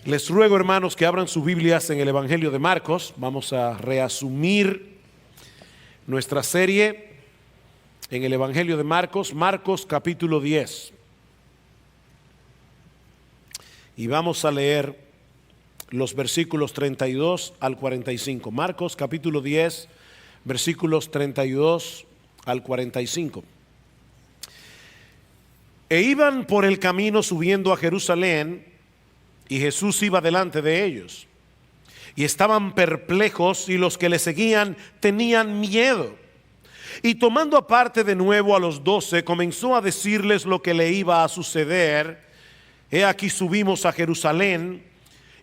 Les ruego, hermanos, que abran sus Biblias en el Evangelio de Marcos. Vamos a reasumir nuestra serie en el Evangelio de Marcos, Marcos capítulo 10. Y vamos a leer los versículos 32 al 45. Marcos capítulo 10, versículos 32 al 45. E iban por el camino subiendo a Jerusalén, y Jesús iba delante de ellos. Y estaban perplejos, y los que le seguían tenían miedo. Y tomando aparte de nuevo a los 12, comenzó a decirles lo que le iba a suceder. He aquí subimos a Jerusalén,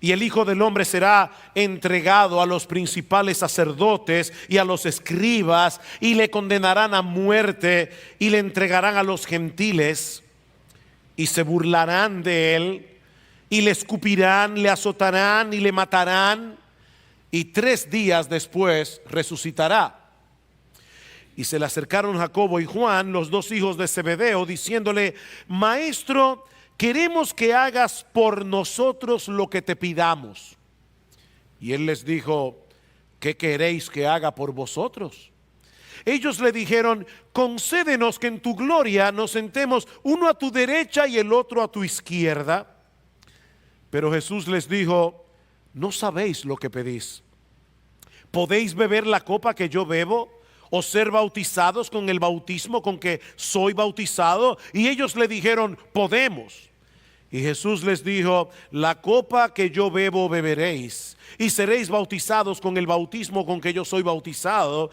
y el Hijo del Hombre será entregado a los principales sacerdotes y a los escribas, y le condenarán a muerte, y le entregarán a los gentiles, y se burlarán de él, y le escupirán, le azotarán y le matarán, y 3 días después resucitará. Y se le acercaron Jacobo y Juan, los 2 hijos de Zebedeo, diciéndole: Maestro, queremos que hagas por nosotros lo que te pidamos. Y él les dijo: ¿qué queréis que haga por vosotros? Ellos le dijeron: concédenos que en tu gloria nos sentemos, uno a tu derecha y el otro a tu izquierda. Pero Jesús les dijo: no sabéis lo que pedís. ¿Podéis beber la copa que yo bebo, o ser bautizados con el bautismo con que soy bautizado? Y ellos le dijeron: podemos. Y Jesús les dijo: la copa que yo bebo beberéis, y seréis bautizados con el bautismo con que yo soy bautizado.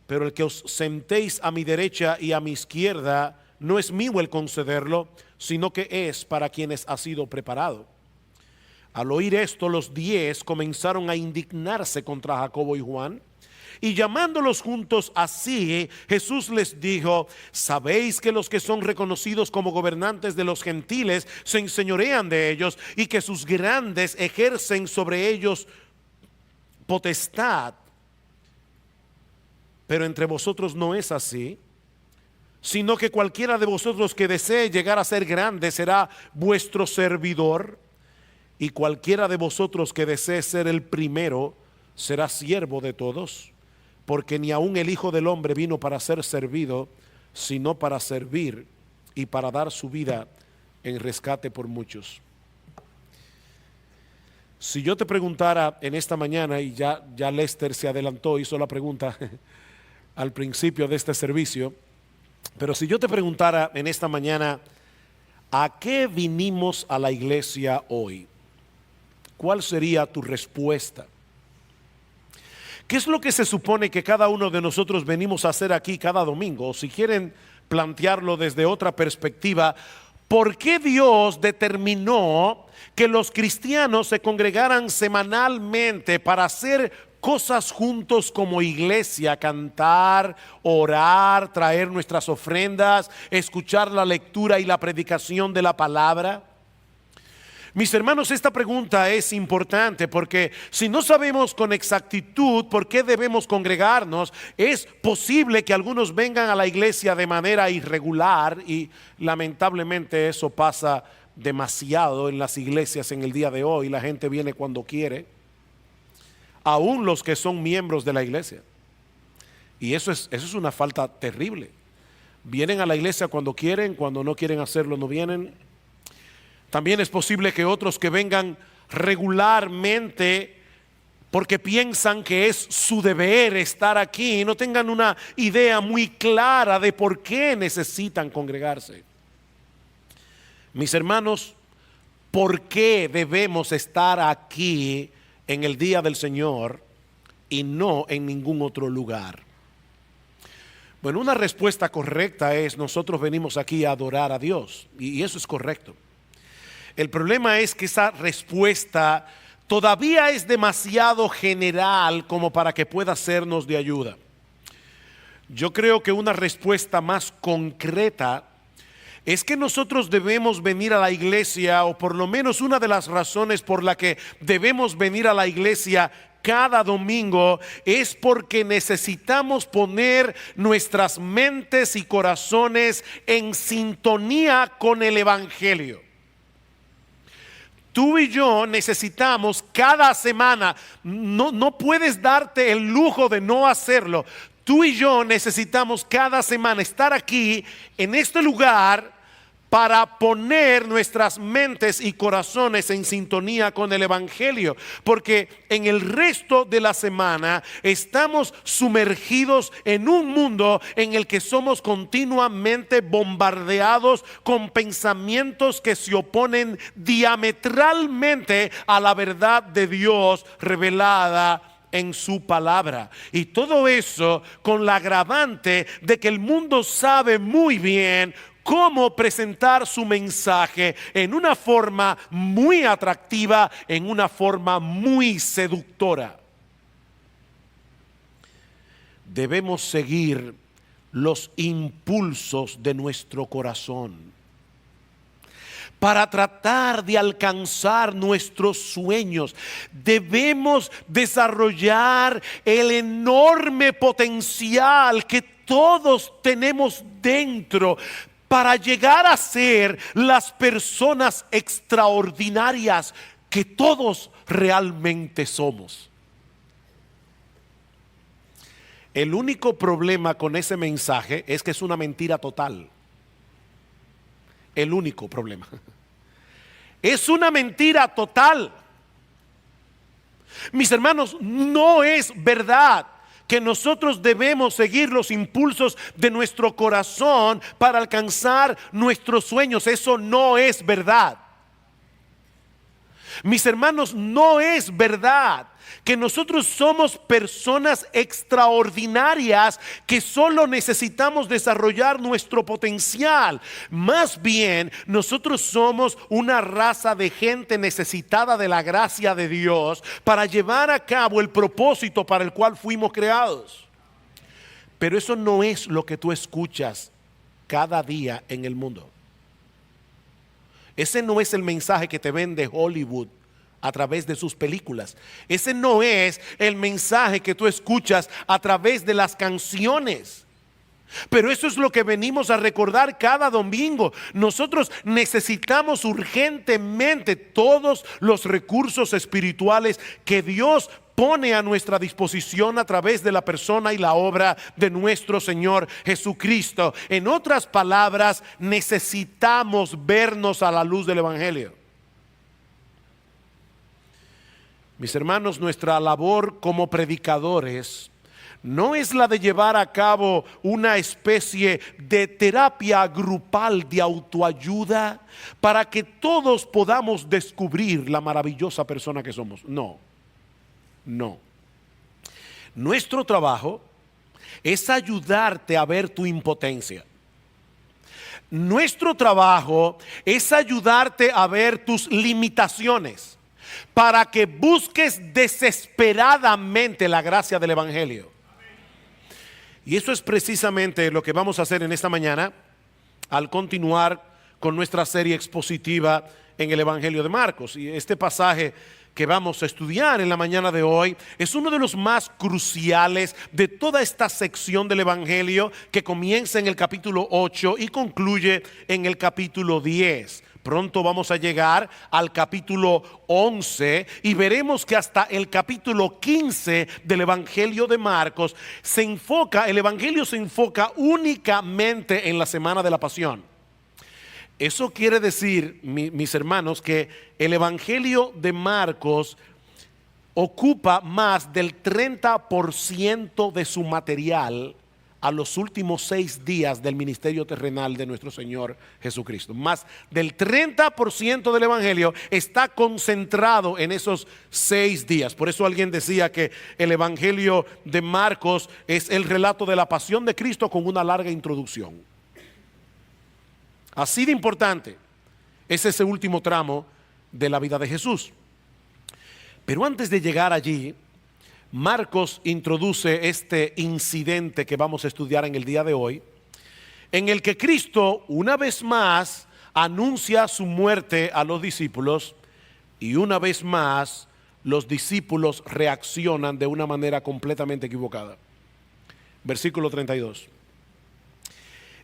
Pero el que os sentéis a mi derecha y a mi izquierda, no es mío el concederlo, sino que es para quienes ha sido preparado. Al oír esto, los 10 comenzaron a indignarse contra Jacobo y Juan. Y llamándolos juntos así, Jesús les dijo: ¿sabéis que los que son reconocidos como gobernantes de los gentiles se enseñorean de ellos, y que sus grandes ejercen sobre ellos potestad? Pero entre vosotros no es así, sino que cualquiera de vosotros que desee llegar a ser grande será vuestro servidor, y cualquiera de vosotros que desee ser el primero será siervo de todos. Porque ni aun el Hijo del Hombre vino para ser servido, sino para servir y para dar su vida en rescate por muchos. Si yo te preguntara en esta mañana, y ya Lester se adelantó, hizo la pregunta al principio de este servicio, pero si yo te preguntara en esta mañana: ¿a qué vinimos a la iglesia hoy?, ¿cuál sería tu respuesta? ¿Qué es lo que se supone que cada uno de nosotros venimos a hacer aquí cada domingo? O si quieren plantearlo desde otra perspectiva, ¿por qué Dios determinó que los cristianos se congregaran semanalmente para hacer cosas juntos como iglesia? Cantar, orar, traer nuestras ofrendas, escuchar la lectura y la predicación de la palabra. Mis hermanos, esta pregunta es importante, porque si no sabemos con exactitud por qué debemos congregarnos, es posible que algunos vengan a la iglesia de manera irregular, y lamentablemente eso pasa demasiado en las iglesias en el día de hoy. La gente viene cuando quiere, aún los que son miembros de la iglesia, y eso es una falta terrible. Vienen a la iglesia cuando quieren, cuando no quieren hacerlo no vienen. También es posible que otros que vengan regularmente porque piensan que es su deber estar aquí y no tengan una idea muy clara de por qué necesitan congregarse. Mis hermanos, ¿por qué debemos estar aquí en el día del Señor y no en ningún otro lugar? Bueno, una respuesta correcta es: nosotros venimos aquí a adorar a Dios, y eso es correcto. El problema es que esa respuesta todavía es demasiado general como para que pueda sernos de ayuda. Yo creo que una respuesta más concreta es que nosotros debemos venir a la iglesia, o por lo menos una de las razones por la que debemos venir a la iglesia cada domingo, es porque necesitamos poner nuestras mentes y corazones en sintonía con el Evangelio. Tú y yo necesitamos cada semana, no puedes darte el lujo de no hacerlo. Tú y yo necesitamos cada semana estar aquí en este lugar para poner nuestras mentes y corazones en sintonía con el Evangelio, porque en el resto de la semana estamos sumergidos en un mundo en el que somos continuamente bombardeados con pensamientos que se oponen diametralmente a la verdad de Dios revelada en su palabra. Y todo eso con la agravante de que el mundo sabe muy bien cómo presentar su mensaje en una forma muy atractiva, en una forma muy seductora. Debemos seguir los impulsos de nuestro corazón para tratar de alcanzar nuestros sueños. Debemos desarrollar el enorme potencial que todos tenemos dentro para llegar a ser las personas extraordinarias que todos realmente somos. El único problema con ese mensaje es que es una mentira total. El único problema. Es una mentira total. Mis hermanos, no es verdad que nosotros debemos seguir los impulsos de nuestro corazón para alcanzar nuestros sueños. Eso no es verdad. Mis hermanos, no es verdad que nosotros somos personas extraordinarias que solo necesitamos desarrollar nuestro potencial. Más bien, nosotros somos una raza de gente necesitada de la gracia de Dios para llevar a cabo el propósito para el cual fuimos creados. Pero eso no es lo que tú escuchas cada día en el mundo. Ese no es el mensaje que te vende Hollywood a través de sus películas. Ese no es el mensaje que tú escuchas a través de las canciones. Pero eso es lo que venimos a recordar cada domingo. Nosotros necesitamos urgentemente todos los recursos espirituales que Dios pone a nuestra disposición a través de la persona y la obra de nuestro Señor Jesucristo. En otras palabras, necesitamos vernos a la luz del Evangelio. Mis hermanos, nuestra labor como predicadores no es la de llevar a cabo una especie de terapia grupal de autoayuda para que todos podamos descubrir la maravillosa persona que somos. No. Nuestro trabajo es ayudarte a ver tu impotencia. Nuestro trabajo es ayudarte a ver tus limitaciones para que busques desesperadamente la gracia del Evangelio. Y eso es precisamente lo que vamos a hacer en esta mañana al continuar con nuestra serie expositiva en el Evangelio de Marcos. Y este pasaje que vamos a estudiar en la mañana de hoy es uno de los más cruciales de toda esta sección del Evangelio, que comienza en el capítulo 8 y concluye en el capítulo 10. Pronto vamos a llegar al capítulo 11 y veremos que hasta el capítulo 15 del Evangelio de Marcos el Evangelio se enfoca únicamente en la semana de la Pasión. Eso quiere decir, mis hermanos, que el Evangelio de Marcos ocupa más del 30% de su material a los últimos 6 días del ministerio terrenal de nuestro Señor Jesucristo. Más del 30% del Evangelio está concentrado en esos 6 días. Por eso alguien decía que el Evangelio de Marcos es el relato de la pasión de Cristo con una larga introducción. Así de importante es ese último tramo de la vida de Jesús. Pero antes de llegar allí, Marcos introduce este incidente que vamos a estudiar en el día de hoy, en el que Cristo una vez más anuncia su muerte a los discípulos y una vez más los discípulos reaccionan de una manera completamente equivocada. Versículo 32.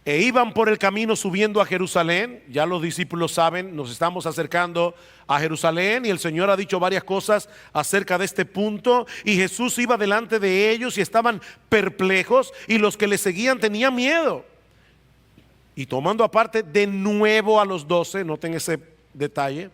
E iban por el camino subiendo a Jerusalén. Ya los discípulos saben, nos estamos acercando a Jerusalén y el Señor ha dicho varias cosas acerca de este punto. Y Jesús iba delante de ellos y estaban perplejos, y los que le seguían tenían miedo. Y tomando aparte de nuevo a los 12, noten ese detalle.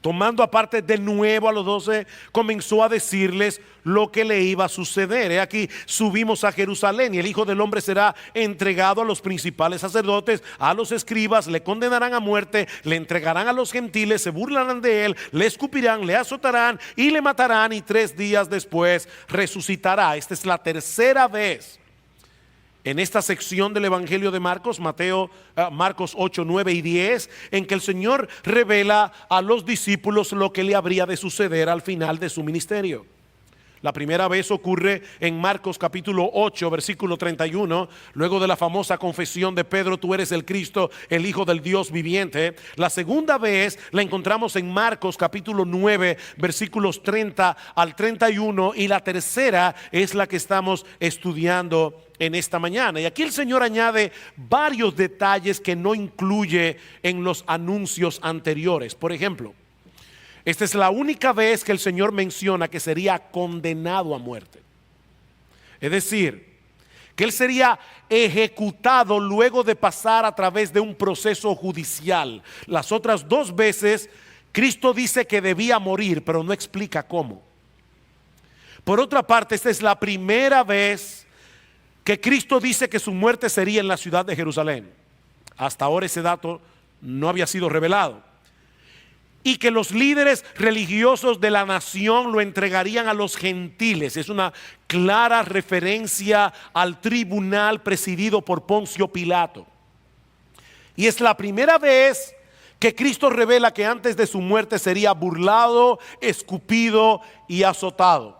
Tomando aparte de nuevo a los 12, comenzó a decirles lo que le iba a suceder. He aquí, subimos a Jerusalén y el Hijo del Hombre será entregado a los principales sacerdotes, a los escribas, le condenarán a muerte, le entregarán a los gentiles, se burlarán de él, le escupirán, le azotarán y le matarán, y 3 días después resucitará. Esta es la tercera vez en esta sección del Evangelio de Marcos, Marcos 8, 9 y 10, en que el Señor revela a los discípulos lo que le habría de suceder al final de su ministerio. La primera vez ocurre en Marcos capítulo 8, versículo 31, luego de la famosa confesión de Pedro: tú eres el Cristo, el Hijo del Dios viviente. La segunda vez la encontramos en Marcos capítulo 9, versículos 30 al 31, y la tercera es la que estamos estudiando en esta mañana. Y aquí el Señor añade varios detalles que no incluye en los anuncios anteriores. Por ejemplo, esta es la única vez que el Señor menciona que sería condenado a muerte. Es decir, que Él sería ejecutado luego de pasar a través de un proceso judicial. Las otras 2 veces Cristo dice que debía morir, pero no explica cómo. Por otra parte, esta es la primera vez que Cristo dice que su muerte sería en la ciudad de Jerusalén. Hasta ahora ese dato no había sido revelado. Y que los líderes religiosos de la nación lo entregarían a los gentiles. Es una clara referencia al tribunal presidido por Poncio Pilato. Y es la primera vez que Cristo revela que antes de su muerte sería burlado, escupido y azotado.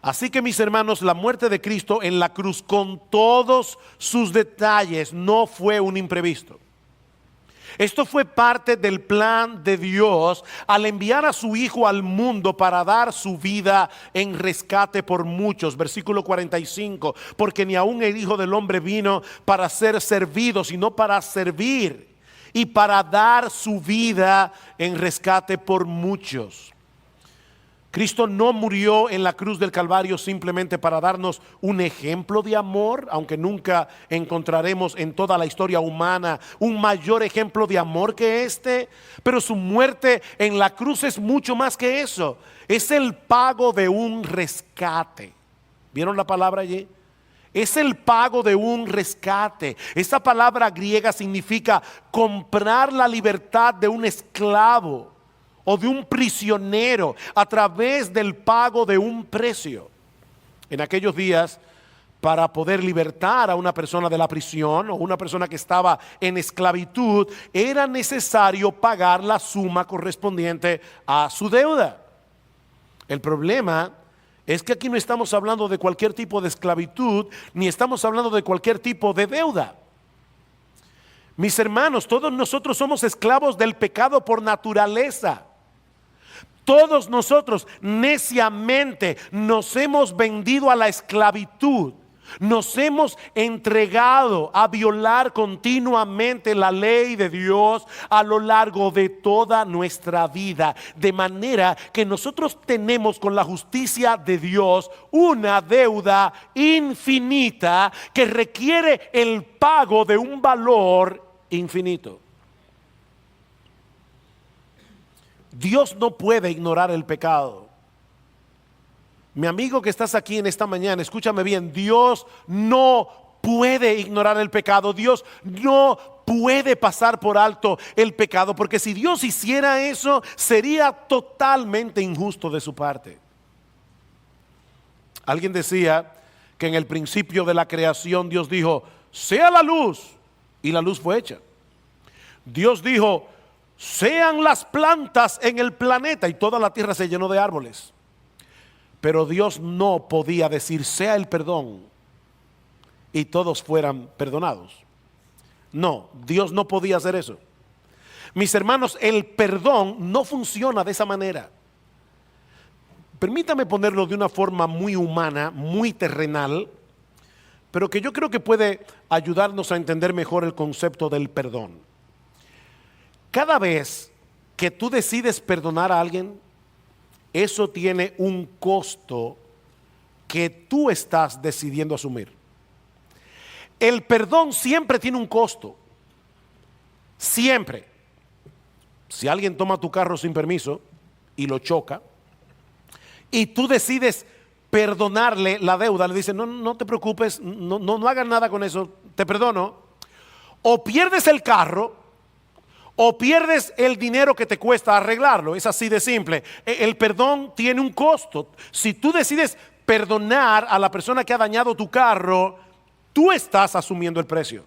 Así que, mis hermanos, la muerte de Cristo en la cruz, con todos sus detalles, no fue un imprevisto. Esto fue parte del plan de Dios al enviar a su Hijo al mundo para dar su vida en rescate por muchos. Versículo 45, porque ni aun el Hijo del Hombre vino para ser servido, sino para servir y para dar su vida en rescate por muchos. Cristo no murió en la cruz del Calvario simplemente para darnos un ejemplo de amor, aunque nunca encontraremos en toda la historia humana un mayor ejemplo de amor que este. Pero su muerte en la cruz es mucho más que eso. Es el pago de un rescate. ¿Vieron la palabra allí? Es el pago de un rescate. Esa palabra griega significa comprar la libertad de un esclavo o de un prisionero a través del pago de un precio. En aquellos días, para poder libertar a una persona de la prisión o una persona que estaba en esclavitud, era necesario pagar la suma correspondiente a su deuda. El problema es que aquí no estamos hablando de cualquier tipo de esclavitud, ni estamos hablando de cualquier tipo de deuda. Mis hermanos, todos nosotros somos esclavos del pecado por naturaleza. Todos nosotros neciamente nos hemos vendido a la esclavitud. Nos hemos entregado a violar continuamente la ley de Dios a lo largo de toda nuestra vida. De manera que nosotros tenemos con la justicia de Dios una deuda infinita que requiere el pago de un valor infinito. Dios no puede ignorar el pecado. Mi amigo que estás aquí en esta mañana, escúchame bien, Dios no puede ignorar el pecado. Dios no puede pasar por alto el pecado, porque si Dios hiciera eso, sería totalmente injusto de su parte. Alguien decía que en el principio de la creación Dios dijo: sea la luz, y la luz fue hecha. Dios dijo: sean las plantas en el planeta, y toda la tierra se llenó de árboles. Pero Dios no podía decir: sea el perdón, y todos fueran perdonados. No, Dios no podía hacer eso. Mis hermanos, el perdón no funciona de esa manera. Permítame ponerlo de una forma muy humana, muy terrenal. pero que yo creo que puede ayudarnos a entender mejor el concepto del perdón. Cada vez que tú decides perdonar a alguien, eso tiene un costo que tú estás decidiendo asumir. El perdón siempre tiene un costo. Siempre. Si alguien toma tu carro sin permiso y lo choca, y tú decides perdonarle la deuda, le dices, no te preocupes, no hagas nada con eso, te perdono. O pierdes el carro, o pierdes el dinero que te cuesta arreglarlo. Es así de simple. El perdón tiene un costo. Si tú decides perdonar a la persona que ha dañado tu carro, tú estás asumiendo el precio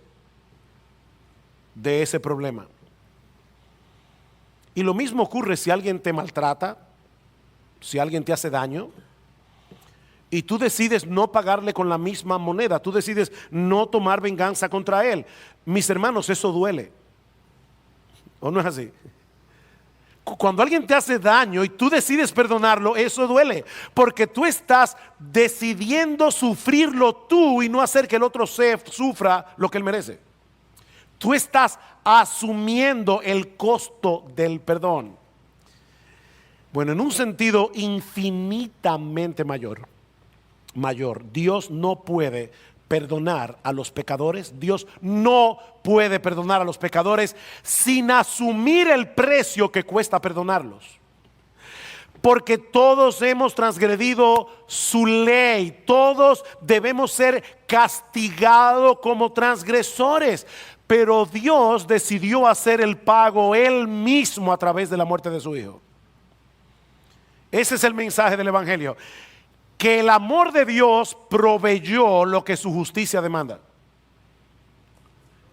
de ese problema. Y lo mismo ocurre si alguien te maltrata, si alguien te hace daño, y tú decides no pagarle con la misma moneda, tú decides no tomar venganza contra él. Mis hermanos, eso duele. ¿O no es así? Cuando alguien te hace daño y tú decides perdonarlo, eso duele, porque tú estás decidiendo sufrirlo tú y no hacer que el otro sufra lo que él merece. Tú estás asumiendo el costo del perdón. Bueno, en un sentido infinitamente mayor, Dios no puede perdonar a los pecadores. Dios no puede perdonar a los pecadores sin asumir el precio que cuesta perdonarlos. Porque todos hemos transgredido su ley, todos debemos ser castigados como transgresores. Pero Dios decidió hacer el pago Él mismo a través de la muerte de su Hijo. Ese es el mensaje del Evangelio. Que el amor de Dios proveyó lo que su justicia demanda.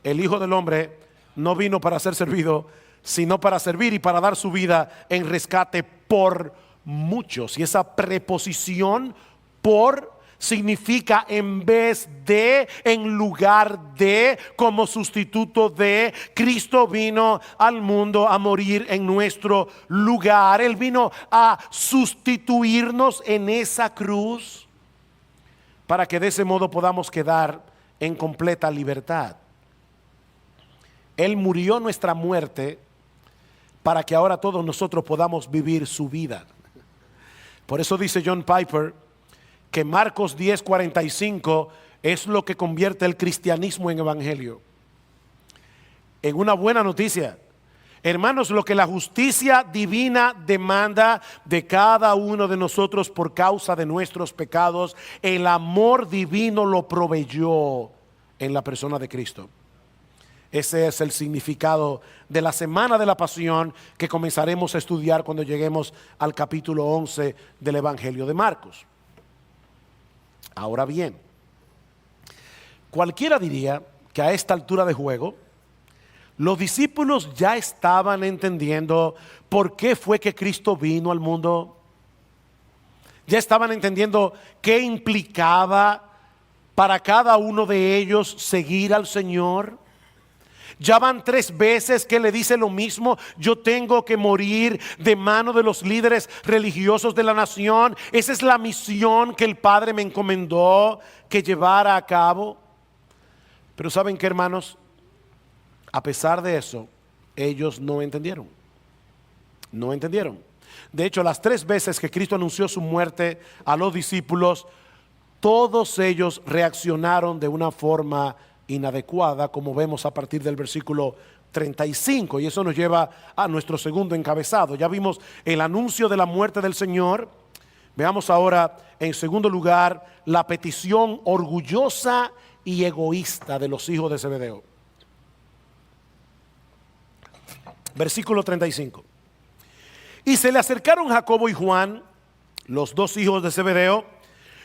El Hijo del Hombre no vino para ser servido, sino para servir y para dar su vida en rescate por muchos. Y esa preposición por significa en vez de, en lugar de, como sustituto de. Cristo vino al mundo a morir en nuestro lugar. Él vino a sustituirnos en esa cruz para que de ese modo podamos quedar en completa libertad. Él murió nuestra muerte para que ahora todos nosotros podamos vivir su vida. Por eso dice John Piper que Marcos 10:45 es lo que convierte el cristianismo en evangelio. En una buena noticia, hermanos, lo que la justicia divina demanda de cada uno de nosotros por causa de nuestros pecados, el amor divino lo proveyó en la persona de Cristo. Ese es el significado de la semana de la pasión que comenzaremos a estudiar cuando lleguemos al capítulo 11 del Evangelio de Marcos. Ahora bien, cualquiera diría que a esta altura de juego, los discípulos ya estaban entendiendo por qué fue que Cristo vino al mundo. Ya estaban entendiendo qué implicaba para cada uno de ellos seguir al Señor. Ya van 3 veces que le dice lo mismo: yo tengo que morir de mano de los líderes religiosos de la nación. Esa es la misión que el Padre me encomendó que llevara a cabo. Pero ¿saben qué, hermanos? A pesar de eso, ellos no entendieron. No entendieron. De hecho, las 3 veces que Cristo anunció su muerte a los discípulos, todos ellos reaccionaron de una forma inadecuada, como vemos a partir del versículo 35, y eso nos lleva a nuestro segundo encabezado. Ya vimos el anuncio de la muerte del Señor. Veamos ahora, en segundo lugar, la petición orgullosa y egoísta de los hijos de Zebedeo. Versículo 35. Y se le acercaron Jacobo y Juan, los 2 hijos de Zebedeo,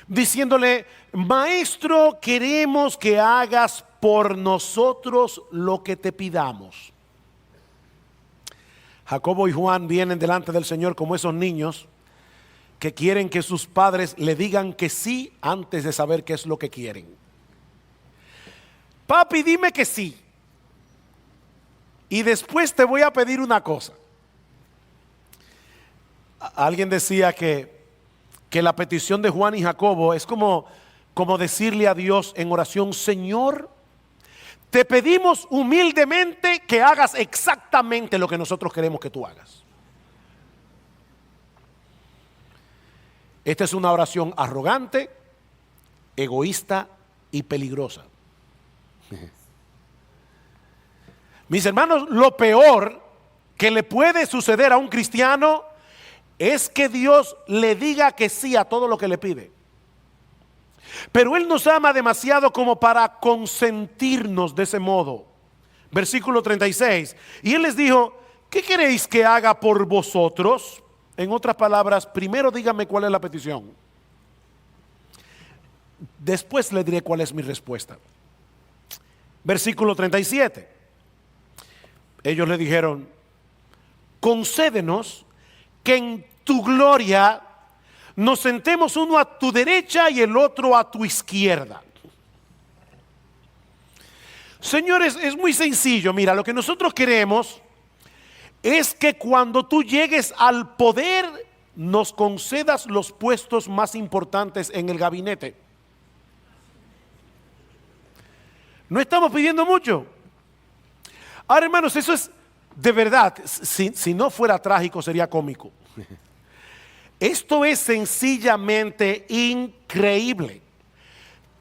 diciéndole: Maestro, queremos que hagas por nosotros lo que te pidamos. Jacobo y Juan vienen delante del Señor como esos niños que quieren que sus padres le digan que sí antes de saber qué es lo que quieren. Papi, dime que sí, y después te voy a pedir una cosa. Alguien decía que la petición de Juan y Jacobo es como como decirle a Dios en oración: Señor, te pedimos humildemente que hagas exactamente lo que nosotros queremos que tú hagas. Esta es una oración arrogante, egoísta y peligrosa. Mis hermanos, lo peor que le puede suceder a un cristiano es que Dios le diga que sí a todo lo que le pide. Pero Él nos ama demasiado como para consentirnos de ese modo. Versículo 36. Y Él les dijo: ¿qué queréis que haga por vosotros? En otras palabras, primero dígame cuál es la petición. Después le diré cuál es mi respuesta. Versículo 37. Ellos le dijeron: concédenos que en tu gloria nos sentemos uno a tu derecha y el otro a tu izquierda. Señores, es muy sencillo. Mira, lo que nosotros queremos es que cuando tú llegues al poder, nos concedas los puestos más importantes en el gabinete. No estamos pidiendo mucho. Ahora, hermanos, eso es de verdad, si no fuera trágico, sería cómico. Esto es sencillamente increíble.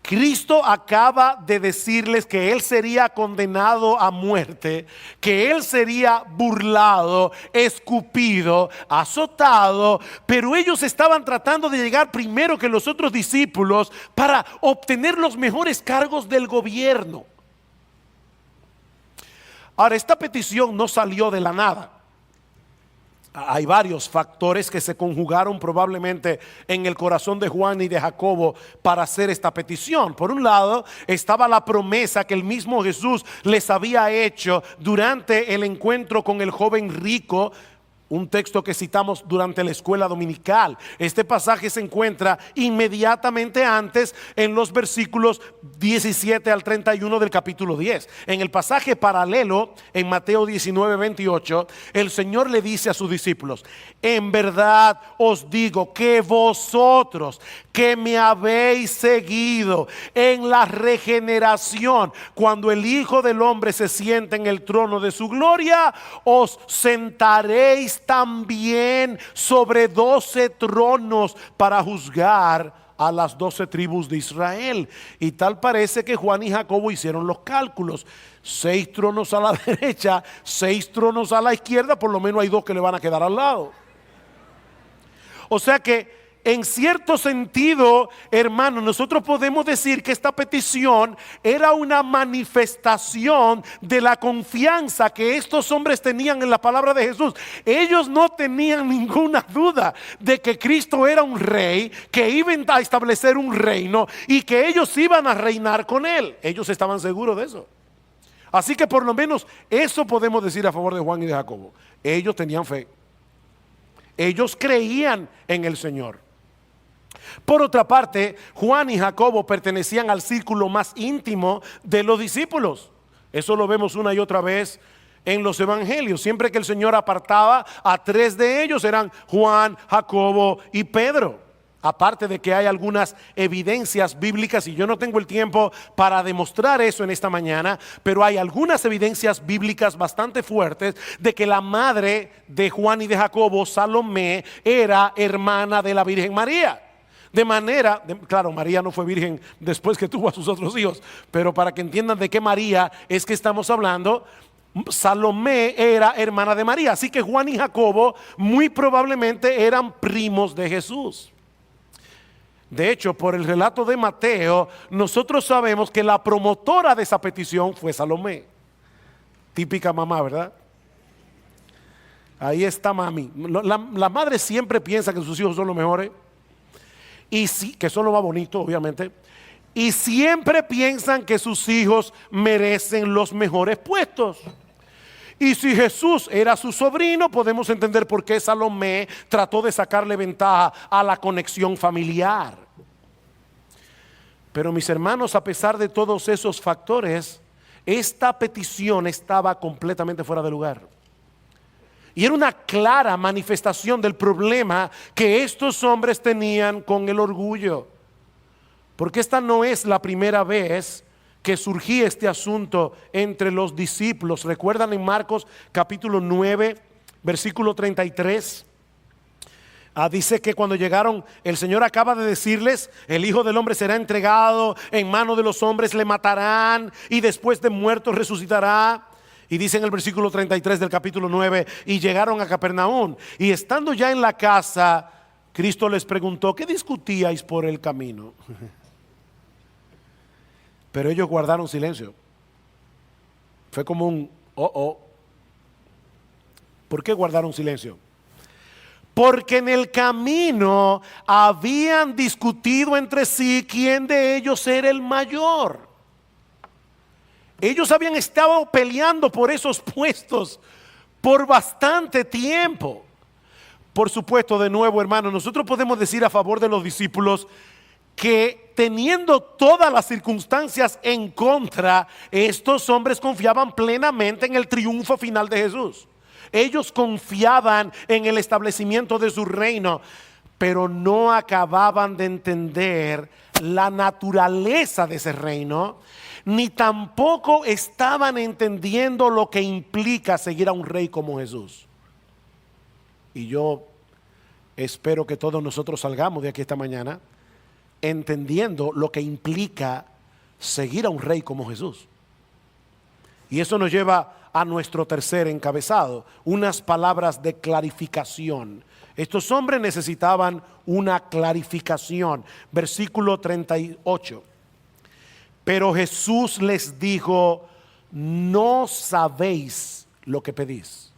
Cristo acaba de decirles que Él sería condenado a muerte, que Él sería burlado, escupido, azotado, pero ellos estaban tratando de llegar primero que los otros discípulos para obtener los mejores cargos del gobierno. Ahora, esta petición no salió de la nada. Hay varios factores que se conjugaron probablemente en el corazón de Juan y de Jacobo para hacer esta petición. Por un lado estaba la promesa que el mismo Jesús les había hecho durante el encuentro con el joven rico, un texto que citamos durante la escuela dominical. Este pasaje se encuentra inmediatamente antes en los versículos 17 al 31 del capítulo 10. En el pasaje paralelo, en Mateo 19, 28, el Señor le dice a sus discípulos: en verdad os digo que vosotros que me habéis seguido en la regeneración, cuando el Hijo del Hombre se siente en el trono de su gloria, os sentaréis también sobre 12 tronos para juzgar a las 12 tribus de Israel. Y tal parece que Juan y Jacobo hicieron los cálculos: 6 tronos a la derecha, 6 tronos a la izquierda, por lo menos hay 2 que le van a quedar al lado. O sea que en cierto sentido, hermano, nosotros podemos decir que esta petición era una manifestación de la confianza que estos hombres tenían en la palabra de Jesús. Ellos no tenían ninguna duda de que Cristo era un rey, que iba a establecer un reino y que ellos iban a reinar con él. Ellos estaban seguros de eso. Así que por lo menos eso podemos decir a favor de Juan y de Jacobo. Ellos tenían fe. Ellos creían en el Señor. Por otra parte, Juan y Jacobo pertenecían al círculo más íntimo de los discípulos. Eso lo vemos una y otra vez en los evangelios. Siempre que el Señor apartaba a 3 de ellos, eran Juan, Jacobo y Pedro. Aparte de que hay algunas evidencias bíblicas, y yo no tengo el tiempo para demostrar eso en esta mañana, pero hay algunas evidencias bíblicas bastante fuertes de que la madre de Juan y de Jacobo, Salomé, era hermana de la Virgen María. De manera, claro, María no fue virgen después que tuvo a sus otros hijos, pero para que entiendan de qué María es que estamos hablando, Salomé era hermana de María. Así que Juan y Jacobo muy probablemente eran primos de Jesús. De hecho, por el relato de Mateo, nosotros sabemos que la promotora de esa petición fue Salomé. Típica mamá, ¿verdad? Ahí está mami. La madre siempre piensa que sus hijos son los mejores. Y sí, que son lo más bonito, obviamente. Y siempre piensan que sus hijos merecen los mejores puestos. Y si Jesús era su sobrino, podemos entender por qué Salomé trató de sacarle ventaja a la conexión familiar. Pero mis hermanos, a pesar de todos esos factores, esta petición estaba completamente fuera de lugar. Y era una clara manifestación del problema que estos hombres tenían con el orgullo. Porque esta no es la primera vez que surgía este asunto entre los discípulos. ¿Recuerdan en Marcos capítulo 9, versículo 33? Dice que cuando llegaron, el Señor acaba de decirles: el Hijo del Hombre será entregado en manos de los hombres, le matarán y después de muerto resucitará. Y dice en el versículo 33 del capítulo 9: y llegaron a Capernaum, y estando ya en la casa, Cristo les preguntó: ¿qué discutíais por el camino? Pero ellos guardaron silencio. Fue como un ¿Por qué guardaron silencio? Porque en el camino habían discutido entre sí quién de ellos era el mayor. Ellos habían estado peleando por esos puestos por bastante tiempo. Por supuesto, de nuevo, hermano, nosotros podemos decir a favor de los discípulos que teniendo todas las circunstancias en contra, estos hombres confiaban plenamente en el triunfo final de Jesús. Ellos confiaban en el establecimiento de su reino, pero no acababan de entender la naturaleza de ese reino, ni tampoco estaban entendiendo lo que implica seguir a un rey como Jesús. Y yo espero que todos nosotros salgamos de aquí esta mañana entendiendo lo que implica seguir a un rey como Jesús. Y eso nos lleva a nuestro tercer encabezado, unas palabras de clarificación. Estos hombres necesitaban una clarificación. Versículo 38. Pero Jesús les dijo: no sabéis lo que pedís.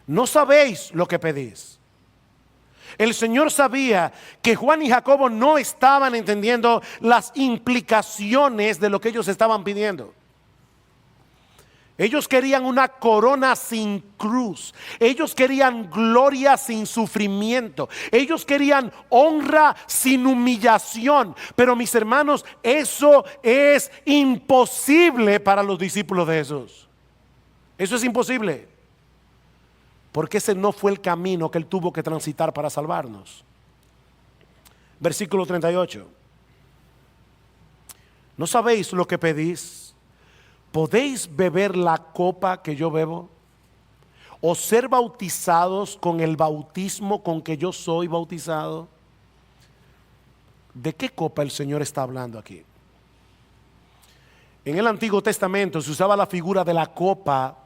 No sabéis lo que pedís. El Señor sabía que Juan y Jacobo no estaban entendiendo las implicaciones de lo que ellos estaban pidiendo. Ellos querían una corona sin cruz. Ellos querían gloria sin sufrimiento. Ellos querían honra sin humillación. Pero mis hermanos, eso es imposible para los discípulos de Jesús. Eso es imposible. Porque ese no fue el camino que Él tuvo que transitar para salvarnos. Versículo 38. ¿No sabéis lo que pedís? ¿Podéis beber la copa que yo bebo? ¿O ser bautizados con el bautismo con que yo soy bautizado? ¿De qué copa el Señor está hablando aquí? En el Antiguo Testamento se usaba la figura de la copa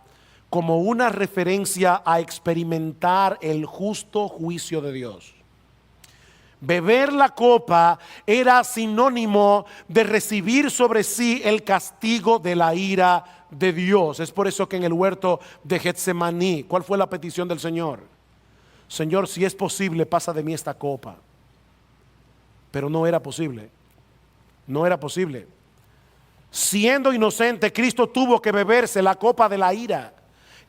como una referencia a experimentar el justo juicio de Dios. Beber la copa era sinónimo de recibir sobre sí el castigo de la ira de Dios. Es por eso que en el huerto de Getsemaní, ¿cuál fue la petición del Señor? Señor, si es posible, pasa de mí esta copa. Pero no era posible. No era posible. Siendo inocente, Cristo tuvo que beberse la copa de la ira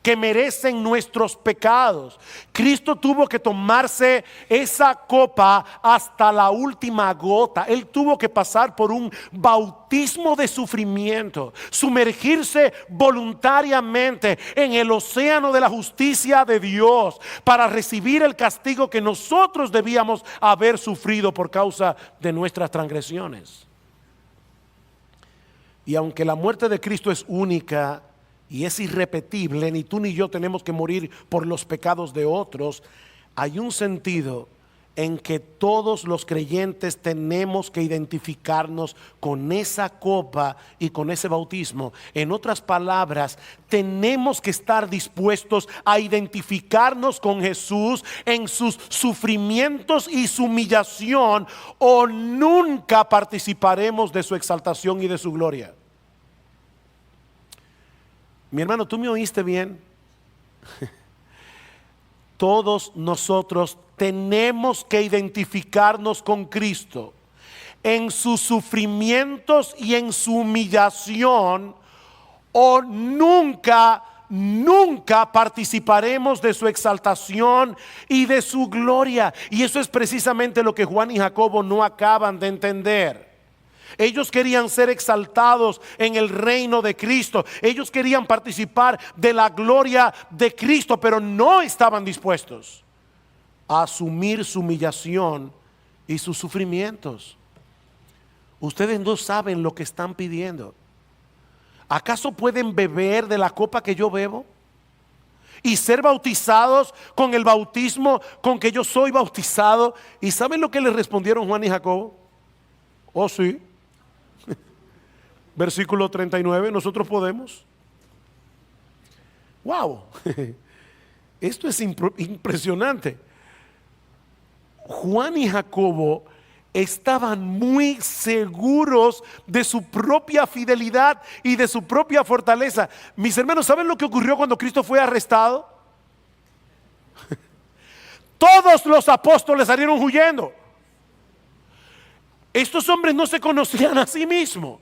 que merecen nuestros pecados. Cristo tuvo que tomarse esa copa hasta la última gota. Él tuvo que pasar por un bautismo de sufrimiento, sumergirse voluntariamente en el océano de la justicia de Dios para recibir el castigo que nosotros debíamos haber sufrido por causa de nuestras transgresiones. Y aunque la muerte de Cristo es única y es irrepetible, ni tú ni yo tenemos que morir por los pecados de otros, hay un sentido en que todos los creyentes tenemos que identificarnos con esa copa y con ese bautismo. En otras palabras, tenemos que estar dispuestos a identificarnos con Jesús en sus sufrimientos y su humillación, o nunca participaremos de su exaltación y de su gloria. Mi hermano, ¿tú me oíste bien? Todos nosotros tenemos que identificarnos con Cristo en sus sufrimientos y en su humillación, o nunca participaremos de su exaltación y de su gloria. Y eso es precisamente lo que Juan y Jacobo no acaban de entender. Ellos querían ser exaltados en el reino de Cristo. Ellos querían participar de la gloria de Cristo, pero no estaban dispuestos a asumir su humillación y sus sufrimientos. Ustedes no saben lo que están pidiendo. ¿Acaso pueden beber de la copa que yo bebo? Y ser bautizados con el bautismo con que yo soy bautizado. ¿Y saben lo que le respondieron Juan y Jacobo? Oh, sí. Versículo 39, nosotros podemos. Wow. Esto es impresionante. Juan y Jacobo estaban muy seguros de su propia fidelidad y de su propia fortaleza. Mis hermanos, ¿saben lo que ocurrió cuando Cristo fue arrestado? Todos los apóstoles salieron huyendo. Estos hombres no se conocían a sí mismos.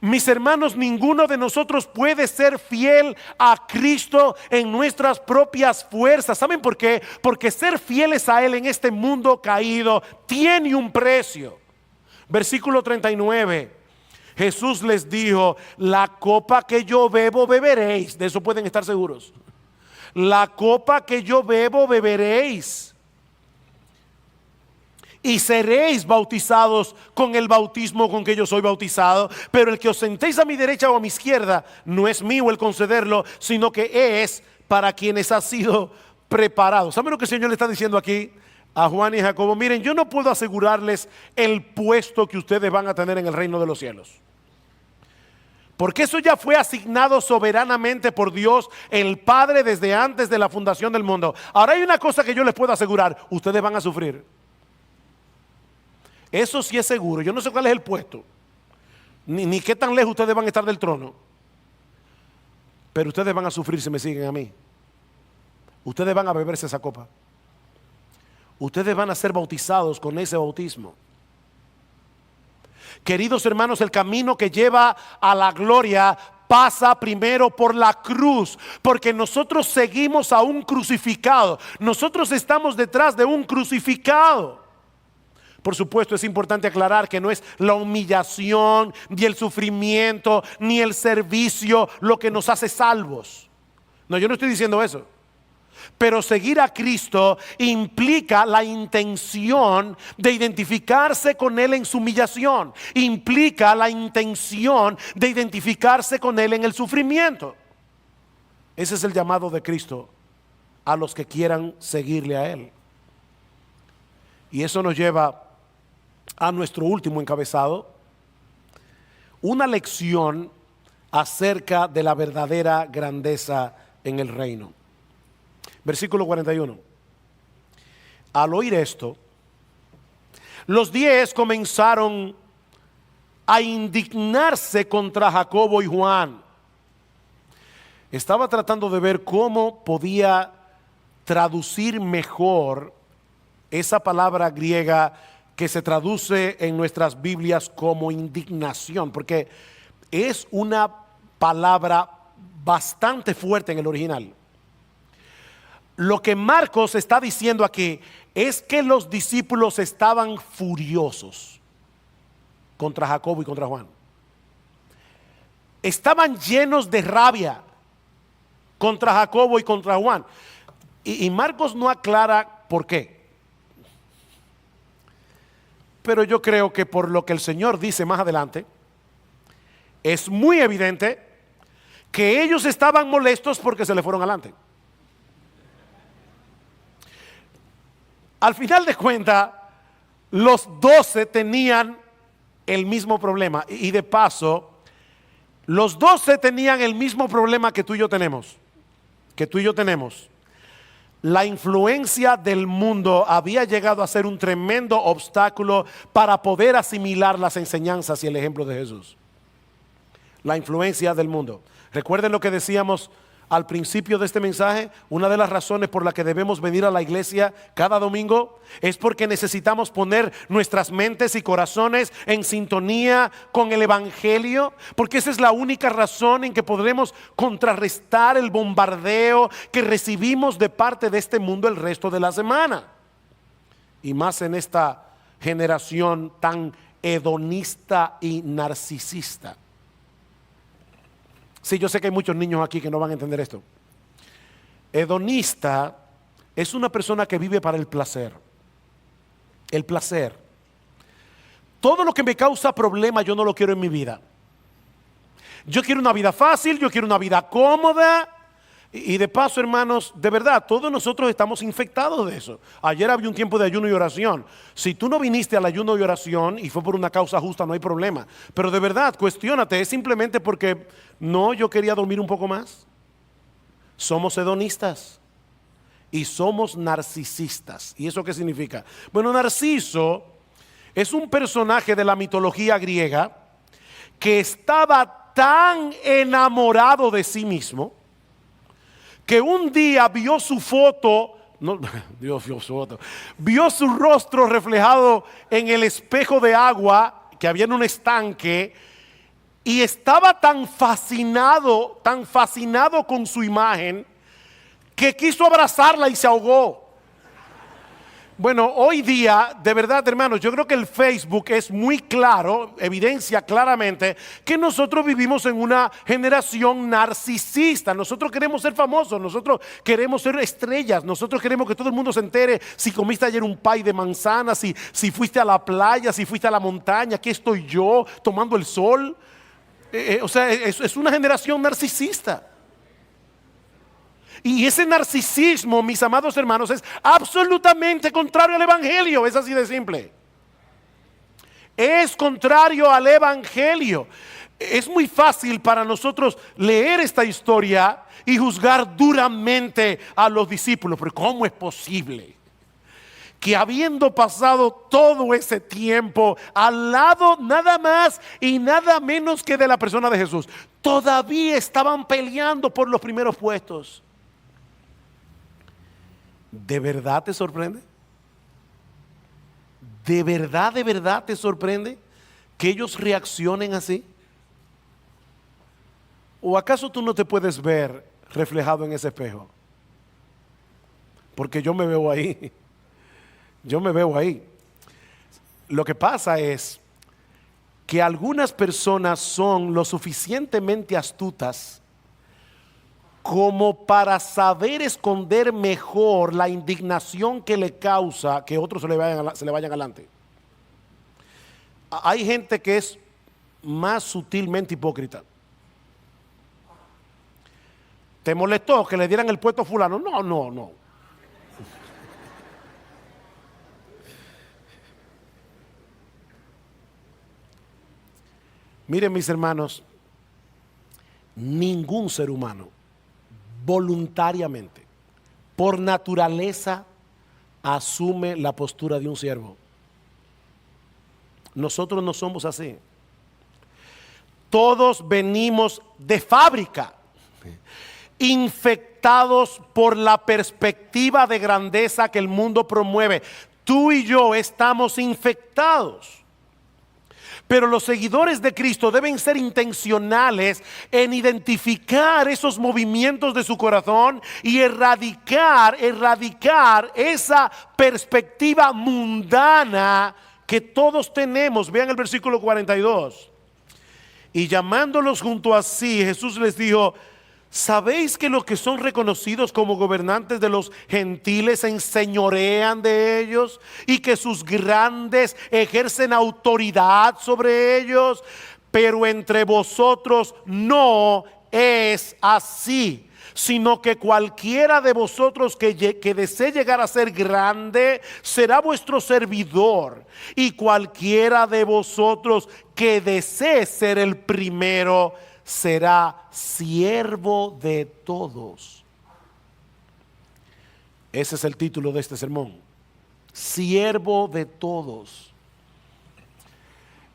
Mis hermanos, ninguno de nosotros puede ser fiel a Cristo en nuestras propias fuerzas. ¿Saben por qué? Porque ser fieles a Él en este mundo caído tiene un precio. Versículo 39. Jesús les dijo: la copa que yo bebo beberéis. De eso pueden estar seguros. La copa que yo bebo beberéis. Y seréis bautizados con el bautismo con que yo soy bautizado. Pero el que os sentéis a mi derecha o a mi izquierda, no es mío el concederlo, sino que es para quienes ha sido preparado. ¿Saben lo que el Señor le está diciendo aquí a Juan y Jacobo? Miren, yo no puedo asegurarles el puesto que ustedes van a tener en el reino de los cielos, porque eso ya fue asignado soberanamente por Dios el Padre desde antes de la fundación del mundo. Ahora hay una cosa que yo les puedo asegurar: ustedes van a sufrir. Eso sí es seguro. Yo no sé cuál es el puesto, ni qué tan lejos ustedes van a estar del trono, pero ustedes van a sufrir si me siguen a mí. Ustedes van a beberse esa copa. Ustedes van a ser bautizados con ese bautismo. Queridos hermanos, el camino que lleva a la gloria pasa primero por la cruz, porque nosotros seguimos a un crucificado. Nosotros estamos detrás de un crucificado. Por supuesto, es importante aclarar que no es la humillación, ni el sufrimiento, ni el servicio lo que nos hace salvos. No, yo no estoy diciendo eso. Pero seguir a Cristo implica la intención de identificarse con Él en su humillación. Implica la intención de identificarse con Él en el sufrimiento. Ese es el llamado de Cristo a los que quieran seguirle a Él. Y eso nos lleva a nuestro último encabezado: una lección acerca de la verdadera grandeza en el reino. Versículo 41. Al oír esto, los 10 comenzaron a indignarse contra Jacobo y Juan. Estaba tratando de ver cómo podía traducir mejor esa palabra griega que se traduce en nuestras Biblias como indignación, porque es una palabra bastante fuerte en el original. Lo que Marcos está diciendo aquí es que los discípulos estaban furiosos contra Jacobo y contra Juan. Estaban llenos de rabia contra Jacobo y contra Juan. Y Marcos no aclara por qué. Pero yo creo que por lo que el Señor dice más adelante, es muy evidente que ellos estaban molestos porque se le fueron adelante. Al final de cuentas, los 12 tenían el mismo problema. Y de paso, los 12 tenían el mismo problema que tú y yo tenemos. La influencia del mundo había llegado a ser un tremendo obstáculo para poder asimilar las enseñanzas y el ejemplo de Jesús. La influencia del mundo. Recuerden lo que decíamos al principio de este mensaje: una de las razones por la que debemos venir a la iglesia cada domingo es porque necesitamos poner nuestras mentes y corazones en sintonía con el evangelio, porque esa es la única razón en que podremos contrarrestar el bombardeo que recibimos de parte de este mundo el resto de la semana, y más en esta generación tan hedonista y narcisista. Sí, yo sé que hay muchos niños aquí que no van a entender esto. Hedonista es una persona que vive para el placer. El placer. Todo lo que me causa problemas yo no lo quiero en mi vida. Yo quiero una vida fácil, yo quiero una vida cómoda. Y de paso, hermanos, de verdad, todos nosotros estamos infectados de eso. Ayer había un tiempo de ayuno y oración. Si tú no viniste al ayuno y oración y fue por una causa justa, no hay problema. Pero de verdad, cuestiónate, es simplemente porque no, yo quería dormir un poco más. Somos hedonistas y somos narcisistas. ¿Y eso qué significa? Bueno, Narciso es un personaje de la mitología griega que estaba tan enamorado de sí mismo que un día vio su foto, no, Dios vio su foto, vio su rostro reflejado en el espejo de agua que había en un estanque y estaba tan fascinado con su imagen que quiso abrazarla y se ahogó. Bueno, hoy día, de verdad, hermanos, yo creo que el Facebook es muy claro, evidencia claramente que nosotros vivimos en una generación narcisista. Nosotros queremos ser famosos, nosotros queremos ser estrellas, nosotros queremos que todo el mundo se entere si comiste ayer un pie de manzana, si fuiste a la playa, si fuiste a la montaña, aquí estoy yo tomando el sol. O sea, es una generación narcisista. Y ese narcisismo, mis amados hermanos, es absolutamente contrario al evangelio. Es así de simple. Es contrario al evangelio. Es muy fácil para nosotros leer esta historia y juzgar duramente a los discípulos. Pero ¿cómo es posible que habiendo pasado todo ese tiempo al lado nada más y nada menos que de la persona de Jesús, todavía estaban peleando por los primeros puestos? ¿De verdad te sorprende? ¿De verdad te sorprende que ellos reaccionen así? ¿O acaso tú no te puedes ver reflejado en ese espejo? Porque yo me veo ahí. Yo me veo ahí. Lo que pasa es que algunas personas son lo suficientemente astutas como para saber esconder mejor la indignación que le causa que otros se le vayan adelante. Hay gente que es más sutilmente hipócrita. ¿Te molestó que le dieran el puesto a fulano? No. Miren, mis hermanos, ningún ser humano voluntariamente, por naturaleza, asume la postura de un siervo. Nosotros no somos así. Todos venimos de fábrica, infectados por la perspectiva de grandeza que el mundo promueve. Tú y yo estamos infectados. Pero los seguidores de Cristo deben ser intencionales en identificar esos movimientos de su corazón y erradicar esa perspectiva mundana que todos tenemos. Vean el versículo 42. Y llamándolos junto a sí, Jesús les dijo: ¿sabéis que los que son reconocidos como gobernantes de los gentiles se enseñorean de ellos y que sus grandes ejercen autoridad sobre ellos? Pero entre vosotros no es así, sino que cualquiera de vosotros que desee llegar a ser grande será vuestro servidor, y cualquiera de vosotros que desee ser el primero será siervo de todos. Ese es el título de este sermón: siervo de todos.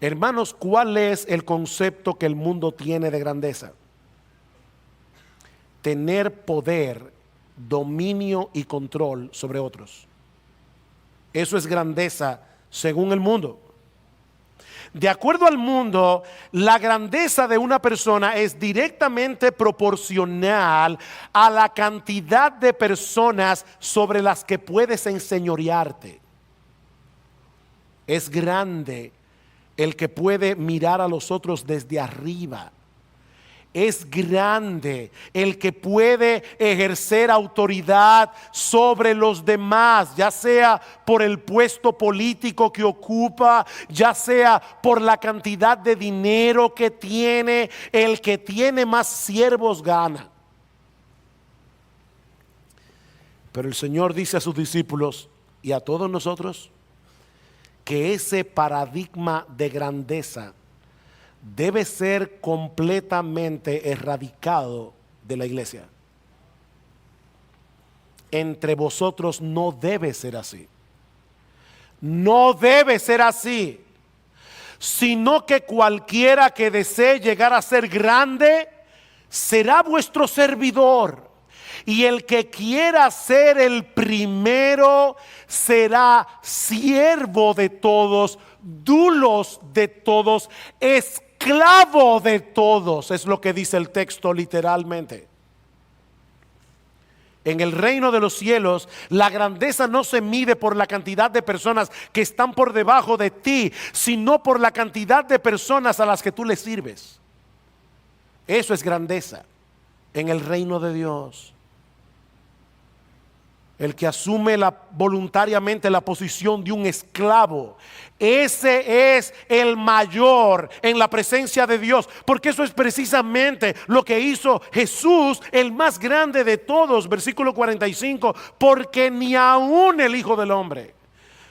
Hermanos, ¿cuál es el concepto que el mundo tiene de grandeza? Tener poder, dominio y control sobre otros. Eso es grandeza según el mundo. De acuerdo al mundo, la grandeza de una persona es directamente proporcional a la cantidad de personas sobre las que puedes enseñorearte. Es grande el que puede mirar a los otros desde arriba. es grande el que puede ejercer autoridad sobre los demás, ya sea por el puesto político que ocupa, ya sea por la cantidad de dinero que tiene. El que tiene más siervos gana. Pero el Señor dice a sus discípulos y a todos nosotros que ese paradigma de grandeza debe ser completamente erradicado de la iglesia. Entre vosotros no debe ser así. No debe ser así. Sino que cualquiera que desee llegar a ser grande será vuestro servidor. Y el que quiera ser el primero será siervo de todos, dulos de todos, esclavo de todos. Es lo que dice el texto literalmente. En el reino de los cielos, la grandeza no se mide por la cantidad de personas que están por debajo de ti, sino por la cantidad de personas a las que tú le sirves. Eso es grandeza en el reino de Dios. El que asume voluntariamente la posición de un esclavo, ese es el mayor en la presencia de Dios, porque eso es precisamente lo que hizo Jesús, el más grande de todos. Versículo 45, porque ni aún el Hijo del Hombre,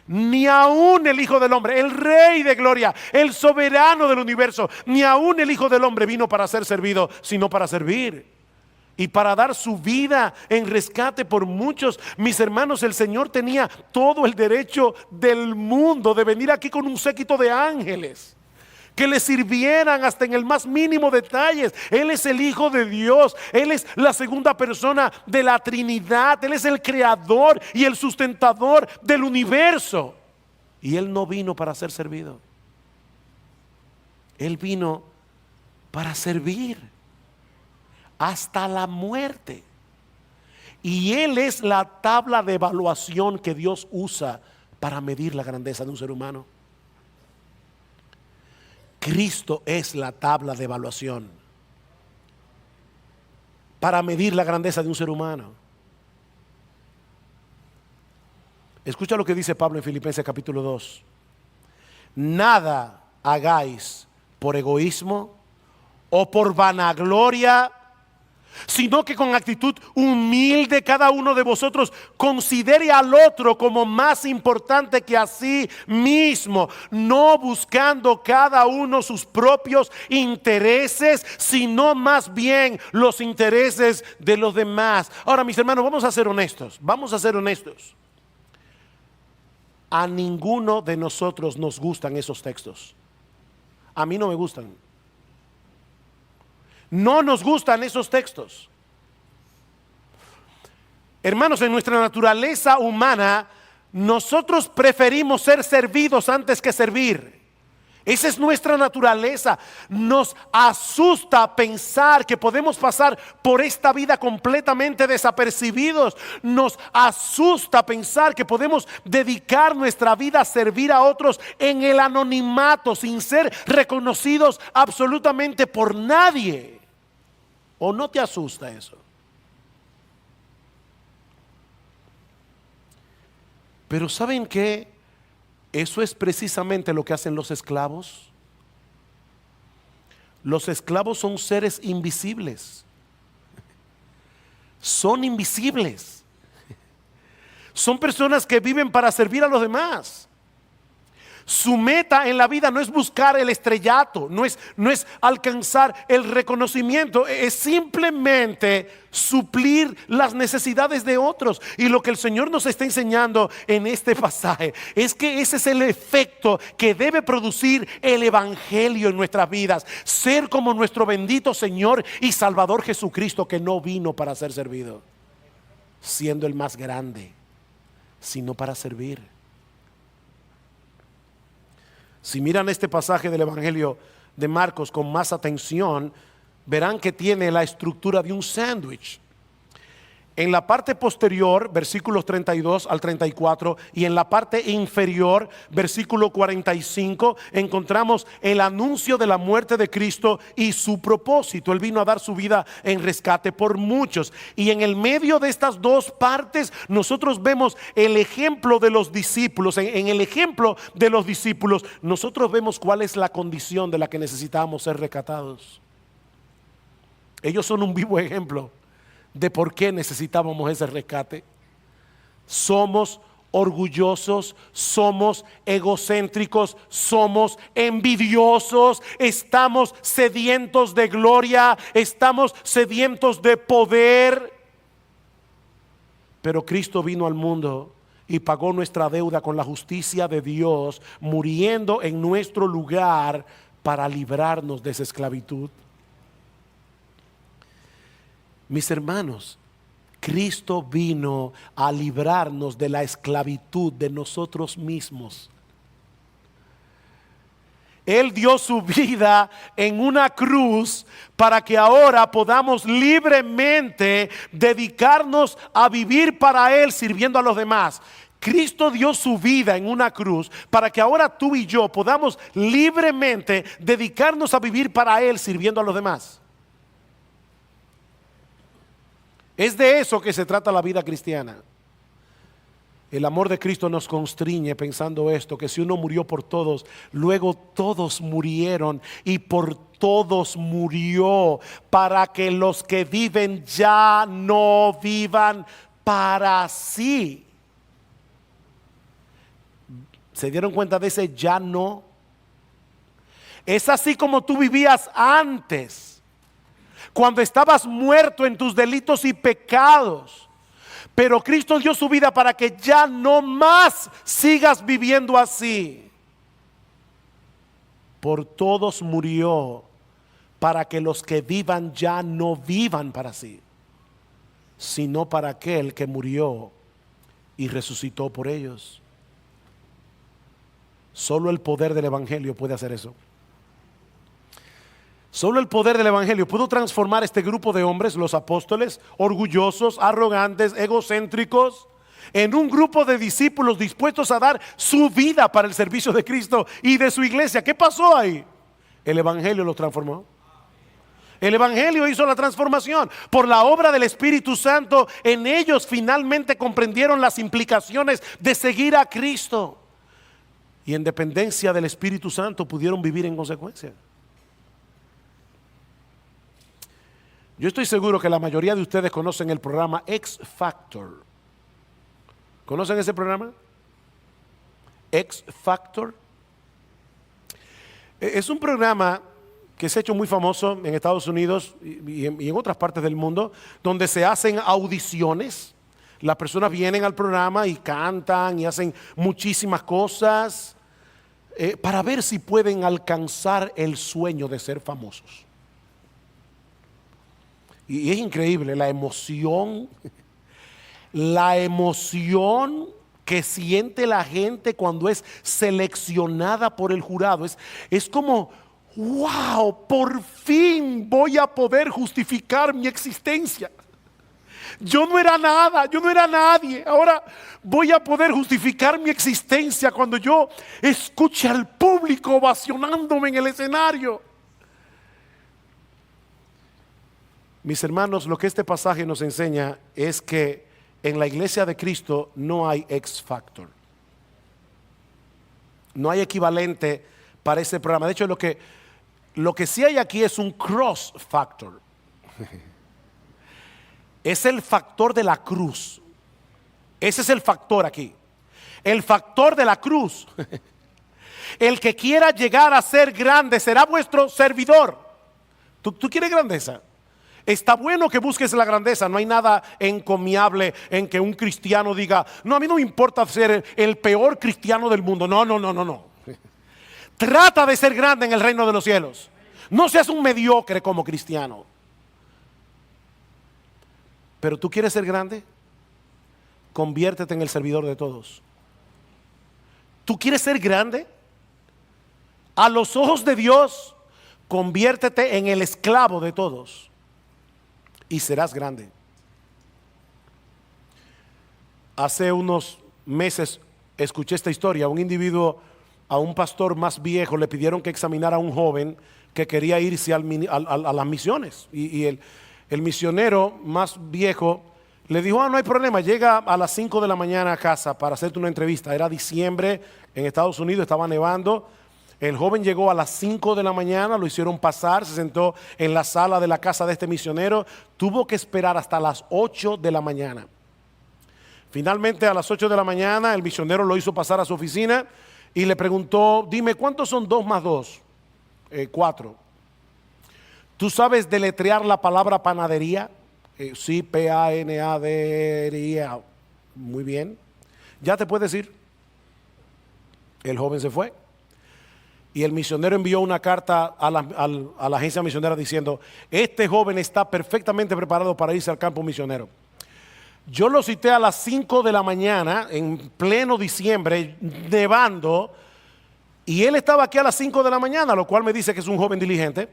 ni aún el Hijo del Hombre, el Rey de gloria, el soberano del universo, ni aún el Hijo del Hombre vino para ser servido, sino para servir y para dar su vida en rescate por muchos. Mis hermanos, el Señor tenía todo el derecho del mundo de venir aquí con un séquito de ángeles que le sirvieran hasta en el más mínimo detalle. Él es el Hijo de Dios, Él es la segunda persona de la Trinidad, Él es el creador y el sustentador del universo. Y Él no vino para ser servido. Él vino para servir hasta la muerte. Y Él es la tabla de evaluación que Dios usa para medir la grandeza de un ser humano. Cristo es la tabla de evaluación para medir la grandeza de un ser humano. Escucha lo que dice Pablo en Filipenses capítulo 2. Nada hagáis por egoísmo o por vanagloria, sino que con actitud humilde cada uno de vosotros considere al otro como más importante que a sí mismo, no buscando cada uno sus propios intereses, sino más bien los intereses de los demás. Ahora, mis hermanos, vamos a ser honestos. A ninguno de nosotros nos gustan esos textos. A mí no me gustan. No nos gustan esos textos. Hermanos, en nuestra naturaleza humana, nosotros preferimos ser servidos antes que servir. Esa es nuestra naturaleza. Nos asusta pensar que podemos pasar por esta vida completamente desapercibidos. Nos asusta pensar que podemos dedicar nuestra vida a servir a otros en el anonimato, sin ser reconocidos absolutamente por nadie. ¿O no te asusta eso? Pero ¿saben qué? Eso es precisamente lo que hacen los esclavos. Los esclavos son seres invisibles. Son invisibles. Son personas que viven para servir a los demás. Su meta en la vida no es buscar el estrellato, no es alcanzar el reconocimiento, es simplemente suplir las necesidades de otros. Y lo que el Señor nos está enseñando en este pasaje es que ese es el efecto que debe producir el evangelio en nuestras vidas. Ser como nuestro bendito Señor y Salvador Jesucristo, que no vino para ser servido, siendo el más grande, sino para servir. Si miran este pasaje del Evangelio de Marcos con más atención, verán que tiene la estructura de un sándwich. En la parte posterior, versículos 32 al 34, y en la parte inferior, versículo 45, encontramos el anuncio de la muerte de Cristo y su propósito. Él vino a dar su vida en rescate por muchos. Y en el medio de estas dos partes, nosotros vemos el ejemplo de los discípulos. En el ejemplo de los discípulos, nosotros vemos cuál es la condición de la que necesitamos ser rescatados. Ellos son un vivo ejemplo de por qué necesitábamos ese rescate. Somos orgullosos, somos egocéntricos, somos envidiosos, estamos sedientos de gloria, estamos sedientos de poder. Pero Cristo vino al mundo y pagó nuestra deuda con la justicia de Dios, muriendo en nuestro lugar para librarnos de esa esclavitud. Mis hermanos, Cristo vino a librarnos de la esclavitud de nosotros mismos. Él dio su vida en una cruz para que ahora podamos libremente dedicarnos a vivir para Él, sirviendo a los demás. Cristo dio su vida en una cruz para que ahora tú y yo podamos libremente dedicarnos a vivir para Él, sirviendo a los demás. Es de eso que se trata la vida cristiana. El amor de Cristo nos constriñe pensando esto, que si uno murió por todos, luego todos murieron y por todos murió, para que los que viven ya no vivan para sí. ¿Se dieron cuenta de ese ya no? Es así como tú vivías antes, cuando estabas muerto en tus delitos y pecados. Pero Cristo dio su vida para que ya no más sigas viviendo así. Por todos murió, para que los que vivan ya no vivan para sí, sino para aquel que murió y resucitó por ellos. Solo el poder del Evangelio puede hacer eso. Solo el poder del Evangelio pudo transformar este grupo de hombres, los apóstoles, orgullosos, arrogantes, egocéntricos, en un grupo de discípulos dispuestos a dar su vida para el servicio de Cristo y de su iglesia. ¿Qué pasó ahí? El Evangelio los transformó. El Evangelio hizo la transformación. Por la obra del Espíritu Santo, en ellos finalmente comprendieron las implicaciones de seguir a Cristo. Y en dependencia del Espíritu Santo pudieron vivir en consecuencia. Yo estoy seguro que la mayoría de ustedes conocen el programa X Factor. ¿Conocen ese programa? X Factor. Es un programa que se ha hecho muy famoso en Estados Unidos y en otras partes del mundo, donde se hacen audiciones. Las personas vienen al programa y cantan y hacen muchísimas cosas para ver si pueden alcanzar el sueño de ser famosos. Y es increíble la emoción que siente la gente cuando es seleccionada por el jurado. Es como, wow, por fin voy a poder justificar mi existencia. Yo no era nada, yo no era nadie. Ahora voy a poder justificar mi existencia cuando yo escuche al público ovacionándome en el escenario. Mis hermanos, lo que este pasaje nos enseña es que en la iglesia de Cristo no hay X Factor. No hay equivalente para ese programa. De hecho, lo que sí hay aquí es un cross factor. Es el factor de la cruz. Ese es el factor aquí. El factor de la cruz. El que quiera llegar a ser grande será vuestro servidor. ¿Tú quieres grandeza? Está bueno que busques la grandeza. No hay nada encomiable en que un cristiano diga, no, a mí no me importa ser el peor cristiano del mundo. No. Trata de ser grande en el reino de los cielos. No seas un mediocre como cristiano. Pero tú quieres ser grande, conviértete en el servidor de todos. ¿Tú quieres ser grande? A los ojos de Dios, conviértete en el esclavo de todos y serás grande. Hace unos meses escuché esta historia. Un individuo, a un pastor más viejo, le pidieron que examinara a un joven que quería irse a las misiones. Y el misionero más viejo le dijo: no hay problema, llega a las 5 de la mañana a casa para hacerte una entrevista. Era diciembre en Estados Unidos, estaba nevando. El joven llegó a las 5 de la mañana, lo hicieron pasar, se sentó en la sala de la casa de este misionero. Tuvo que esperar hasta las 8 de la mañana. Finalmente, a las 8 de la mañana, el misionero lo hizo pasar a su oficina y le preguntó: dime, ¿cuántos son 2 más 2? 4. ¿Tú sabes deletrear la palabra panadería? Sí, P-A-N-A-D-E-R-I-A. Muy bien. ¿Ya te puedes ir? El joven se fue. Y el misionero envió una carta a la agencia misionera diciendo: este joven está perfectamente preparado para irse al campo misionero. Yo lo cité a las 5 de la mañana, en pleno diciembre, nevando, y él estaba aquí a las 5 de la mañana, lo cual me dice que es un joven diligente.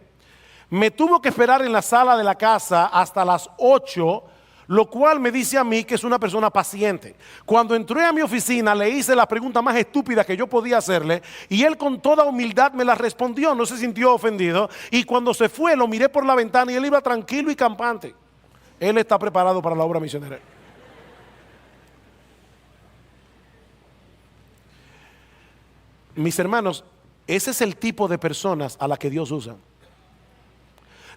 Me tuvo que esperar en la sala de la casa hasta las 8, lo cual me dice a mí que es una persona paciente. Cuando entré a mi oficina, le hice la pregunta más estúpida que yo podía hacerle, y él con toda humildad me la respondió, no se sintió ofendido, y cuando se fue lo miré por la ventana y él iba tranquilo y campante. Él está preparado para la obra misionera. Mis hermanos, ese es el tipo de personas a la que Dios usa.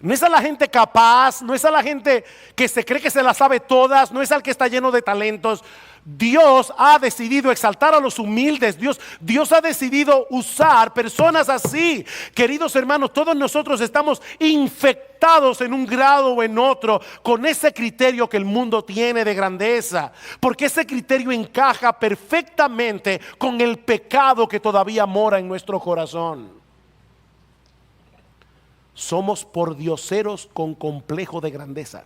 No es a la gente capaz, no es a la gente que se cree que se las sabe todas, no es al que está lleno de talentos. Dios ha decidido exaltar a los humildes. Dios ha decidido usar personas así. Queridos hermanos, todos nosotros estamos infectados en un grado o en otro con ese criterio que el mundo tiene de grandeza, porque ese criterio encaja perfectamente con el pecado que todavía mora en nuestro corazón. Somos pordioseros con complejo de grandeza,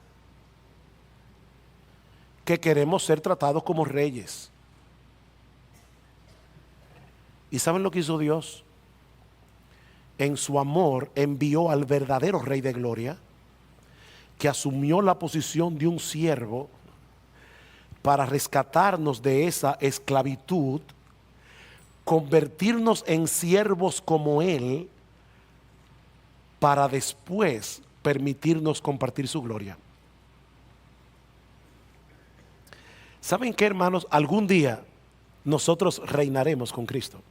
que queremos ser tratados como reyes. ¿Y saben lo que hizo Dios? En su amor envió al verdadero Rey de Gloria, que asumió la posición de un siervo para rescatarnos de esa esclavitud, convertirnos en siervos como Él, para después permitirnos compartir su gloria. ¿Saben qué, hermanos? Algún día nosotros reinaremos con Cristo.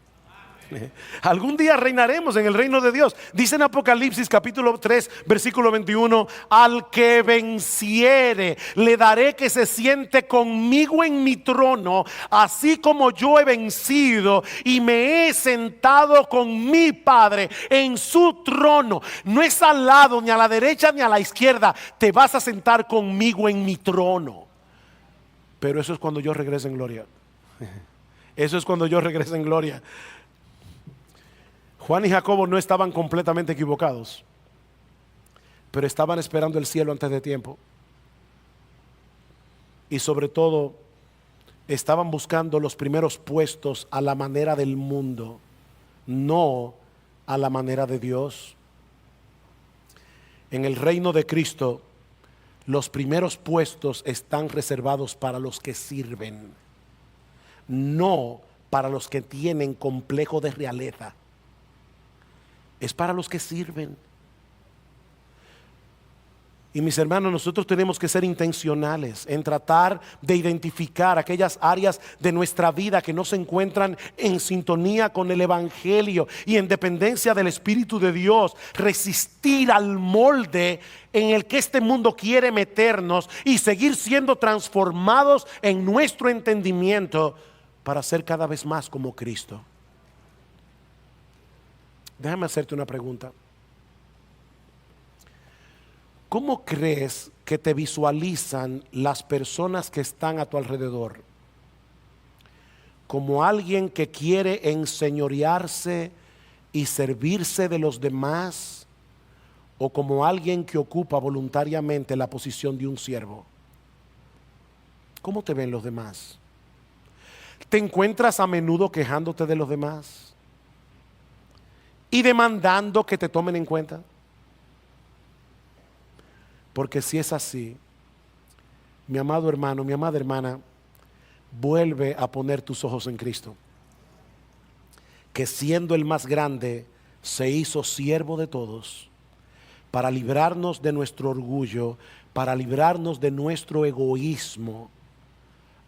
Algún día reinaremos en el reino de Dios. Dice en Apocalipsis capítulo 3 versículo 21: al que venciere le daré que se siente conmigo en mi trono, así como yo he vencido y me he sentado con mi Padre en su trono. No es al lado, ni a la derecha ni a la izquierda. Te vas a sentar conmigo en mi trono. Pero eso es cuando yo regrese en gloria. Eso es cuando yo regrese en gloria. Juan y Jacobo no estaban completamente equivocados, pero estaban esperando el cielo antes de tiempo. Y sobre todo, estaban buscando los primeros puestos a la manera del mundo, no a la manera de Dios. En el reino de Cristo, los primeros puestos están reservados para los que sirven, no para los que tienen complejo de realeza. Es para los que sirven. Y mis hermanos, nosotros tenemos que ser intencionales en tratar de identificar aquellas áreas de nuestra vida que no se encuentran en sintonía con el Evangelio y en dependencia del Espíritu de Dios. Resistir al molde en el que este mundo quiere meternos y seguir siendo transformados en nuestro entendimiento para ser cada vez más como Cristo. Déjame hacerte una pregunta. ¿Cómo crees que te visualizan las personas que están a tu alrededor? ¿Como alguien que quiere enseñorearse y servirse de los demás? ¿O como alguien que ocupa voluntariamente la posición de un siervo? ¿Cómo te ven los demás? ¿Te encuentras a menudo quejándote de los demás y demandando que te tomen en cuenta? Porque si es así, mi amado hermano, mi amada hermana, vuelve a poner tus ojos en Cristo, que siendo el más grande, se hizo siervo de todos, para librarnos de nuestro orgullo, para librarnos de nuestro egoísmo,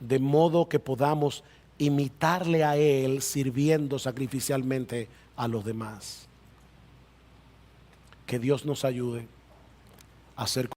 de modo que podamos imitarle a Él sirviendo sacrificialmente a los demás. Que Dios nos ayude a ser